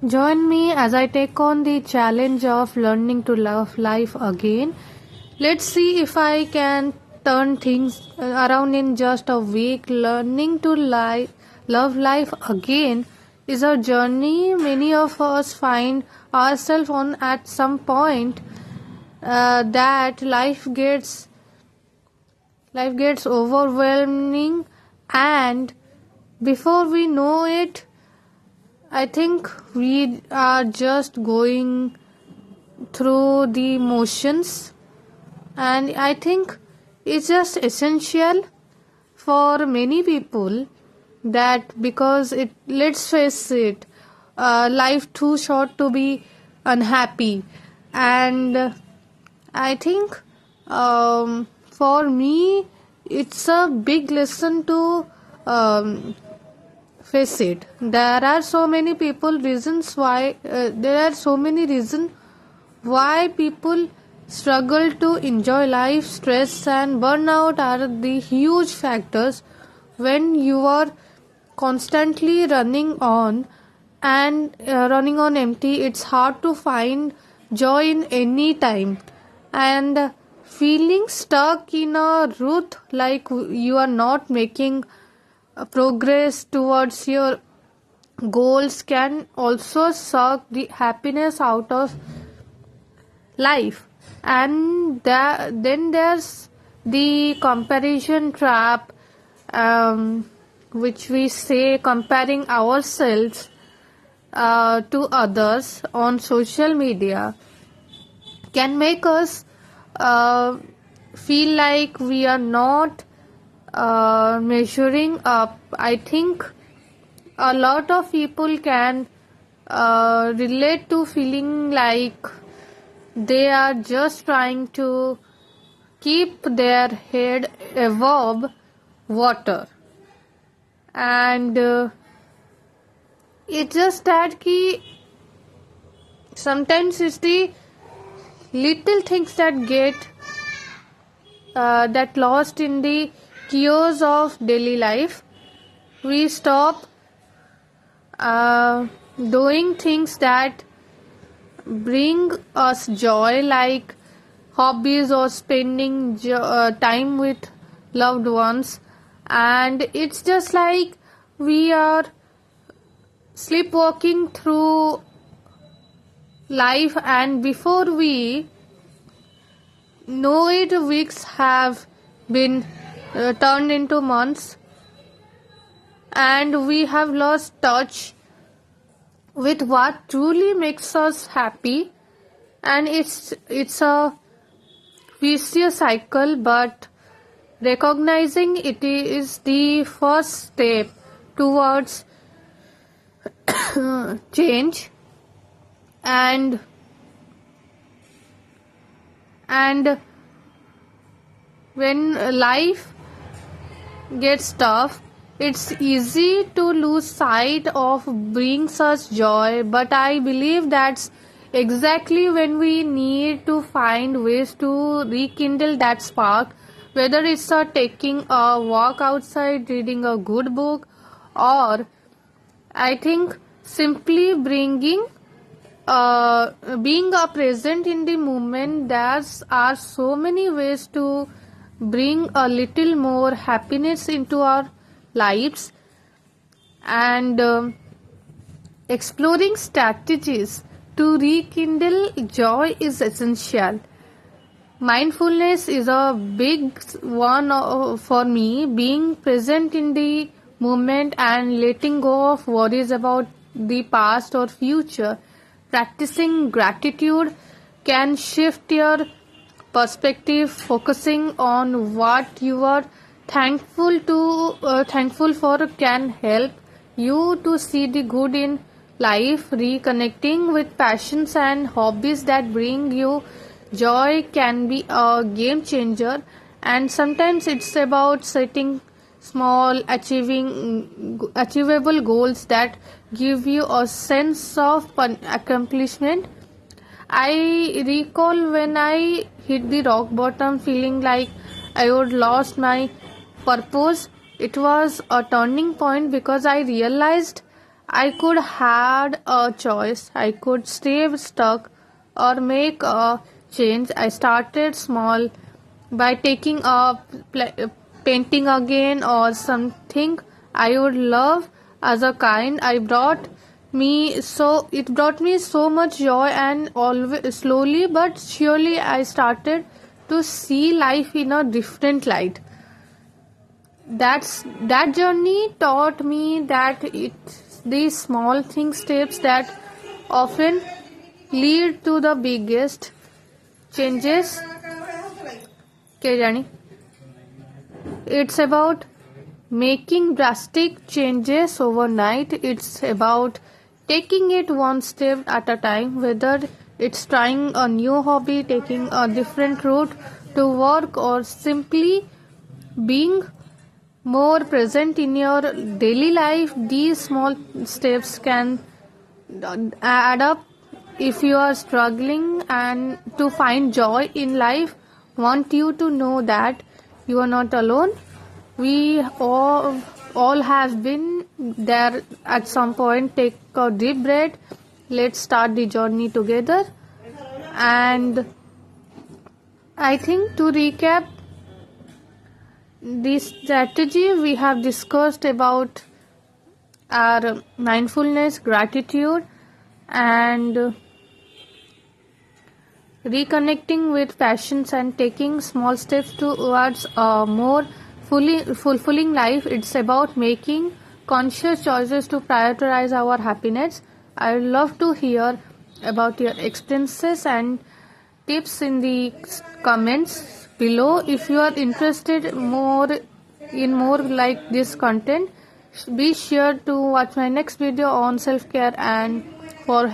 Join me as I take on the challenge of learning to love life again. Let's see if I can turn things around in just a week. Learning to love life again is a journey many of us find ourselves on at some point. That life gets overwhelming, and before we know it, I think we are just going through the motions, and I think it's just essential for many people that because let's face it, life too short to be unhappy, and I think for me it's a big lesson to face it. There are so many reasons why people struggle to enjoy life. Stress and burnout are the huge factors. When you are constantly running on empty, it's hard to find joy in any time, and feeling stuck in a rut like you are not making progress towards your goals can also suck the happiness out of life. And then there's the comparison trap, which we say comparing ourselves to others on social media can make us feel like we are not measuring up. I think a lot of people can relate to feeling like they are just trying to keep their head above water, and it's just that sometimes it's the little things that get that lost in the chaos of daily life. We stop doing things that bring us joy, like hobbies or spending time with loved ones, and it's just like we are sleepwalking through life, and before we know it, weeks have been turned into months, and we have lost touch with what truly makes us happy. And it's a vicious cycle, but recognizing it is the first step towards change. And when life gets tough, it's easy to lose sight of brings us joy, but I believe that's exactly when we need to find ways to rekindle that spark, whether it's taking a walk outside, reading a good book, or I think simply being present in the moment. There are so many ways to bring a little more happiness into our lives, and exploring strategies to rekindle joy is essential. Mindfulness is a big one for me. Being present in the moment and letting go of worries about the past or future. Practicing gratitude can shift your perspective. Focusing on what you are thankful for can help you to see the good in life. Reconnecting with passions and hobbies that bring you joy can be a game changer, and sometimes it's about setting small achievable goals that give you a sense of accomplishment. I recall when I hit the rock bottom feeling like I would lost my purpose. It was a turning point because I realized I could had a choice. I could stay stuck or make a change. I started small by taking up painting again or something I would love as a kind. It brought me so much joy, and always slowly but surely I started to see life in a different light. That journey taught me that it's these small thing steps that often lead to the biggest changes. Okay, Jani. It's about making drastic changes overnight. It's about taking it one step at a time, whether it's trying a new hobby, taking a different route to work, or simply being more present in your daily life. These small steps can add up. If you are struggling and to find joy in life, want you to know that you are not alone. We all have been there at some point. Take a deep breath. Let's start the journey together. And I think, to recap this strategy, we have discussed about our mindfulness, gratitude, and reconnecting with passions and taking small steps towards a more fulfilling life. It's about making conscious choices to prioritize our happiness. I would love to hear about your experiences and tips in the comments below. If you are interested more like this content, be sure to watch my next video on self-care and for